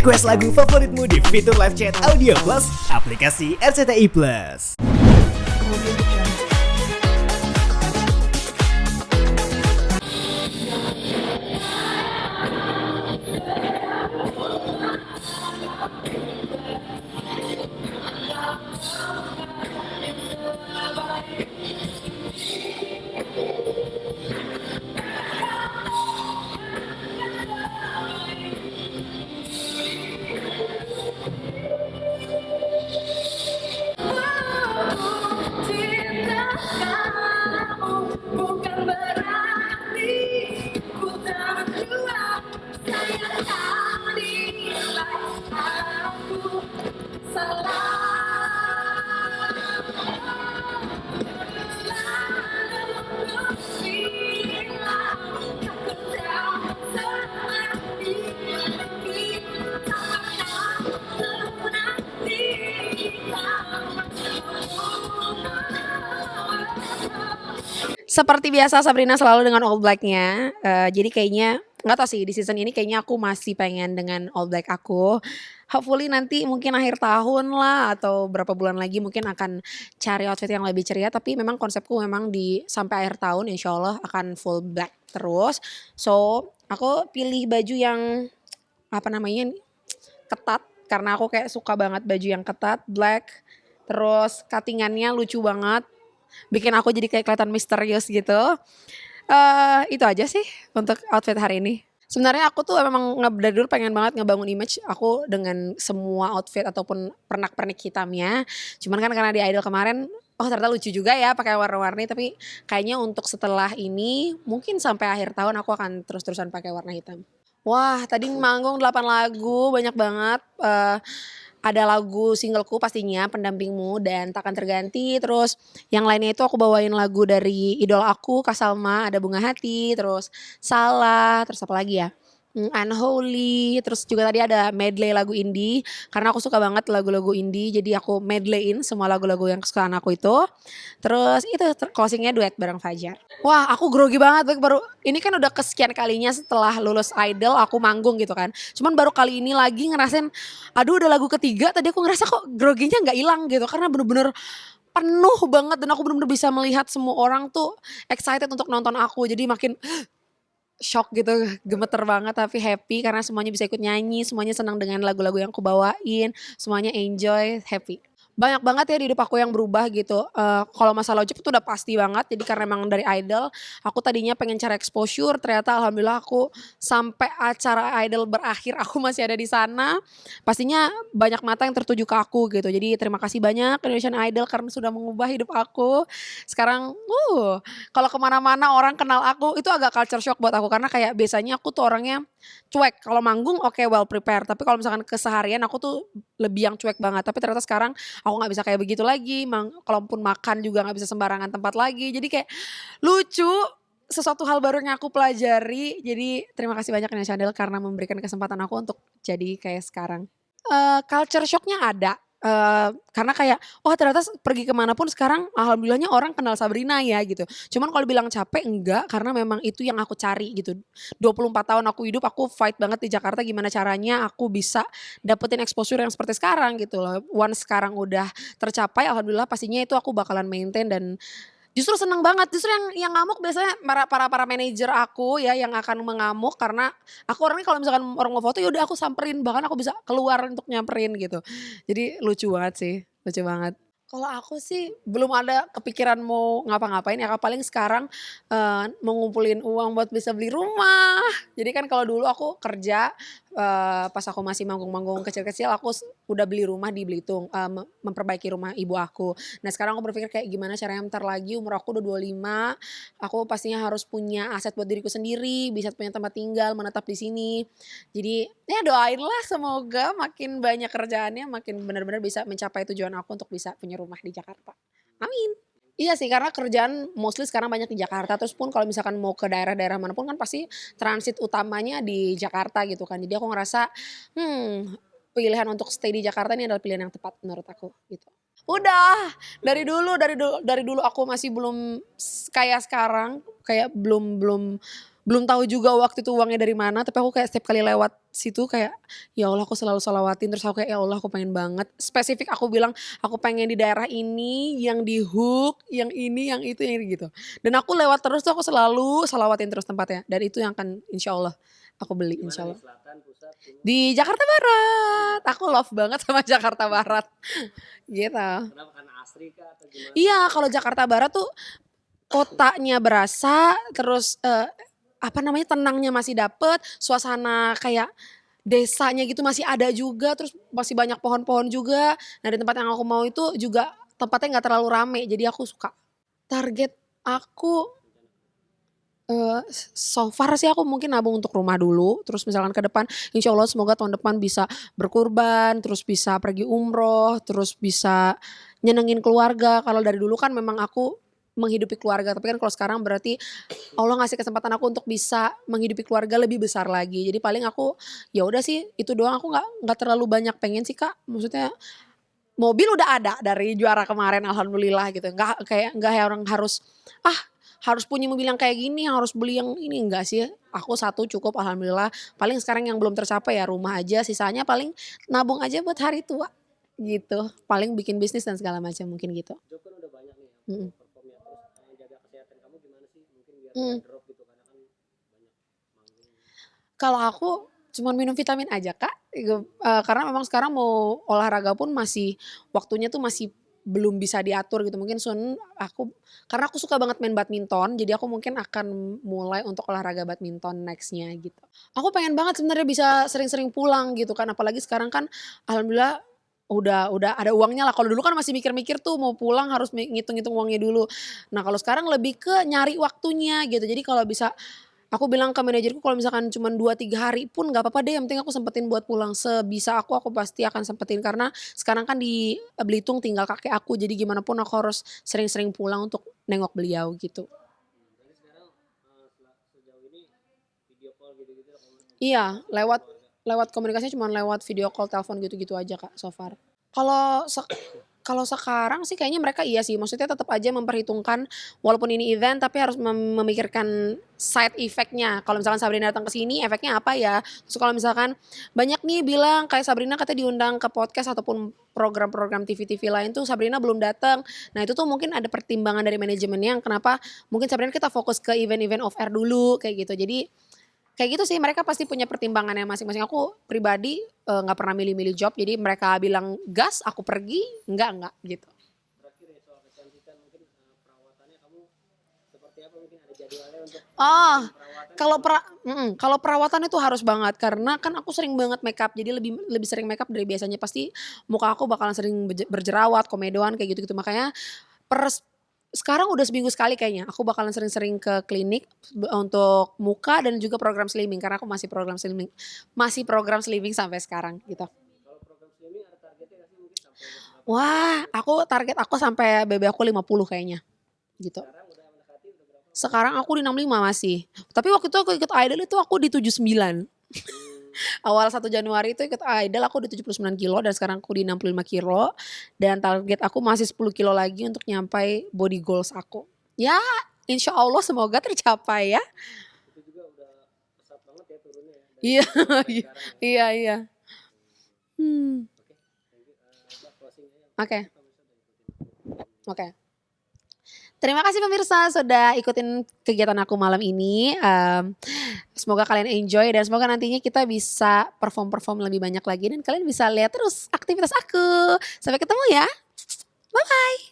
Request lagu favoritmu di fitur live chat Audio Plus, aplikasi RCTI Plus. Seperti biasa Sabrina selalu dengan all black-nya. Jadi kayaknya nggak tahu sih di season ini kayaknya aku masih pengen dengan all black aku. Hopefully nanti mungkin akhir tahun lah atau berapa bulan lagi mungkin akan cari outfit yang lebih ceria. Tapi memang konsepku memang di sampai akhir tahun insya Allah akan full black terus. So aku pilih baju yang apa namanya ketat karena aku kayak suka banget baju yang ketat black. Terus cuttingannya lucu banget. Bikin aku jadi kayak kelihatan misterius gitu. Itu aja sih untuk outfit hari ini. Sebenarnya aku tuh memang dari dulu pengen banget ngebangun image aku dengan semua outfit ataupun pernak-pernik hitamnya. Cuman kan karena di Idol kemarin, oh ternyata lucu juga ya pakai warna-warni. Tapi kayaknya untuk setelah ini mungkin sampai akhir tahun aku akan terus-terusan pakai warna hitam. Wah tadi manggung 8 lagu banyak banget. Ada lagu singleku pastinya Pendampingmu dan Takkan Terganti. Terus yang lainnya itu aku bawain lagu dari idol aku Kak Salma, ada Bunga Hati, terus Salah, terus apa lagi ya? Unholy, terus juga tadi ada medley lagu indie karena aku suka banget lagu-lagu indie jadi aku medleyin semua lagu-lagu yang kesukaan aku itu. Terus itu closingnya duet bareng Fajar. Wah aku grogi banget baru ini kan udah kesekian kalinya setelah lulus Idol aku manggung gitu kan. Cuman baru kali ini lagi ngerasain aduh udah lagu ketiga tadi aku ngerasa kok groginya gak hilang gitu karena bener-bener penuh banget dan aku bener-bener bisa melihat semua orang tuh excited untuk nonton aku jadi makin shock gitu, gemeter banget tapi happy karena semuanya bisa ikut nyanyi, semuanya senang dengan lagu-lagu yang aku bawain, semuanya enjoy, happy. Banyak banget ya di hidup aku yang berubah gitu. Kalau masalah ojek itu udah pasti banget. Jadi karena emang dari Idol, aku tadinya pengen cari exposure, ternyata alhamdulillah aku sampai acara Idol berakhir aku masih ada di sana. Pastinya banyak mata yang tertuju ke aku gitu. Jadi terima kasih banyak Indonesian Idol karena sudah mengubah hidup aku. Sekarang, kalau kemana-mana orang kenal aku itu agak culture shock buat aku karena kayak biasanya aku tuh orangnya cuek. Kalau manggung oke, well prepared. Tapi kalau misalkan keseharian aku tuh lebih yang cuek banget. Tapi ternyata sekarang aku nggak bisa kayak begitu lagi. Kalaupun makan juga nggak bisa sembarangan tempat lagi. Jadi kayak lucu. Sesuatu hal baru yang aku pelajari. Jadi terima kasih banyak Nia Chandel karena memberikan kesempatan aku untuk jadi kayak sekarang. Culture shocknya ada. Karena kayak ternyata pergi kemana pun sekarang alhamdulillahnya orang kenal Sabrina ya gitu. Cuman kalau bilang capek enggak karena memang itu yang aku cari gitu. 24 tahun aku hidup aku fight banget di Jakarta gimana caranya aku bisa dapetin exposure yang seperti sekarang gitu loh. Once sekarang udah tercapai alhamdulillah pastinya itu aku bakalan maintain dan justru seneng banget, justru yang ngamuk biasanya para manajer aku ya yang akan mengamuk karena aku orangnya kalau misalkan orang mau foto ya udah aku samperin bahkan aku bisa keluar untuk nyamperin gitu. Jadi lucu banget sih, lucu banget. Kalau aku sih belum ada kepikiran mau ngapa-ngapain ya paling sekarang mau ngumpulin uang buat bisa beli rumah. Jadi kan kalau dulu aku kerja pas aku masih manggung-manggung kecil-kecil aku udah beli rumah di Belitung, memperbaiki rumah ibu aku. Nah sekarang aku berpikir kayak gimana caranya bentar lagi umur aku udah 25, aku pastinya harus punya aset buat diriku sendiri, bisa punya tempat tinggal, menetap di sini. Jadi ya doain lah semoga makin banyak kerjaannya, makin benar-benar bisa mencapai tujuan aku untuk bisa punya rumah di Jakarta. Amin. Iya sih karena kerjaan mostly sekarang banyak di Jakarta terus pun kalau misalkan mau ke daerah-daerah manapun kan pasti transit utamanya di Jakarta gitu kan. Jadi aku ngerasa pilihan untuk stay di Jakarta ini adalah pilihan yang tepat menurut aku gitu. Udah dari dulu aku masih belum kayak sekarang kayak belum belum belum tahu juga waktu itu uangnya dari mana, tapi aku kayak setiap kali lewat situ kayak, ya Allah aku selalu sholawatin, terus aku kayak, ya Allah aku pengen banget. Spesifik aku bilang, aku pengen di daerah ini, yang di Hook, yang ini, yang itu, yang ini gitu. Dan aku lewat terus tuh aku selalu sholawatin terus tempatnya. Dan itu yang akan insya Allah aku beli Di insya mana nih? Allah. Selatan, pusat, timur? Di Jakarta Barat, aku love banget sama Jakarta Barat. Gitu. Kenapa? Karena asri kah atau gimana? Iya, kalau Jakarta Barat tuh kotanya berasa, terus apa namanya tenangnya masih dapet, suasana kayak desanya gitu masih ada juga, terus masih banyak pohon-pohon juga. Nah di tempat yang aku mau itu juga tempatnya nggak terlalu rame, jadi aku suka. Target aku so far sih aku mungkin nabung untuk rumah dulu, terus misalkan ke depan insya Allah semoga tahun depan bisa berkurban, terus bisa pergi umroh, terus bisa nyenengin keluarga. Kalau dari dulu kan memang aku menghidupi keluarga, tapi kan kalau sekarang berarti Allah ngasih kesempatan aku untuk bisa menghidupi keluarga lebih besar lagi. Jadi paling aku ya udah sih itu doang, aku nggak terlalu banyak pengen sih Kak. Maksudnya mobil udah ada dari juara kemarin alhamdulillah gitu. Nggak yang orang harus punya mobil yang kayak gini, harus beli yang ini, enggak sih. Aku satu cukup alhamdulillah. Paling sekarang yang belum tercapai ya rumah aja, sisanya paling nabung aja buat hari tua gitu. Paling bikin bisnis dan segala macam mungkin gitu. Job kan udah banyak nih yang Mhm. performnya, terus jaga kesehatan kamu gimana sih? Mungkin biar Mhm. nggak drop gitu karena kan banyak manggung. Kalau aku cuman minum vitamin aja Kak, karena memang sekarang mau olahraga pun masih waktunya tuh masih belum bisa diatur gitu. Mungkin soon karena aku suka banget main badminton, jadi aku mungkin akan mulai untuk olahraga badminton next-nya gitu. Aku pengen banget sebenarnya bisa sering-sering pulang gitu kan, apalagi sekarang kan alhamdulillah udah ada uangnya lah. Kalau dulu kan masih mikir-mikir tuh mau pulang harus ngitung-ngitung uangnya dulu. Nah kalau sekarang lebih ke nyari waktunya gitu. Jadi kalau bisa aku bilang ke manajerku kalau misalkan cuma 2 3 hari pun nggak apa-apa deh, yang penting aku sempetin buat pulang. Sebisa aku pasti akan sempetin karena sekarang kan di Belitung tinggal kakek aku, jadi gimana pun aku harus sering-sering pulang untuk nengok beliau gitu. Berarti sekarang sejauh ini video call gitu-gitu Iya, lewat keluarga. komunikasinya cuma lewat video call, telepon gitu-gitu aja Kak, so far. Kalau kalau sekarang sih kayaknya mereka iya sih, maksudnya tetap aja memperhitungkan walaupun ini event tapi harus memikirkan side effect-nya. Kalau misalkan Sabrina datang ke sini efeknya apa ya? Terus kalau misalkan banyak nih bilang kayak Sabrina katanya diundang ke podcast ataupun program-program TV-TV lain tuh Sabrina belum datang. Nah itu tuh mungkin ada pertimbangan dari manajemennya yang kenapa mungkin Sabrina kita fokus ke event-event off air dulu kayak gitu. Jadi kayak gitu sih, mereka pasti punya pertimbangannya masing-masing. Aku pribadi, nggak pernah milih-milih job, jadi mereka bilang gas, aku pergi, enggak gitu. Terakhir ya soal kecantikan mungkin perawatannya kamu seperti apa, mungkin ada jadwalnya untuk Oh, perawatan? kalau perawatan itu harus banget karena kan aku sering banget makeup, jadi lebih lebih sering makeup dari biasanya. Pasti muka aku bakalan sering berjerawat, komedoan kayak gitu-gitu. Makanya sekarang udah seminggu sekali kayaknya aku bakalan sering-sering ke klinik untuk muka dan juga program slimming karena aku masih program slimming sampai sekarang gitu. Kalau program slimming ada targetnya nggak sih, mungkin sampai berapa? Wah, target aku sampai BB aku 50 kayaknya gitu. Sekarang udah mendekati, udah berapa? Sekarang aku di 65 masih. Tapi waktu itu aku ikut Idol itu aku di 79. Awal 1 Januari itu ikut Idol aku di 79 kilo dan sekarang aku di 65 kilo. Dan target aku masih 10 kilo lagi untuk nyampai body goals aku. Ya insya Allah semoga tercapai ya. Itu juga udah pesat banget ya turunnya ya dari Iya, sampai iya, sekarang ya. iya, iya. Hmm, Oke, thank you. Mbak, closing aja. oke, Pemirsa udah ikutin. oke. Terima kasih pemirsa sudah ikutin kegiatan aku malam ini. Semoga kalian enjoy dan semoga nantinya kita bisa perform lebih banyak lagi dan kalian bisa lihat terus aktivitas aku. Sampai ketemu ya. Bye bye.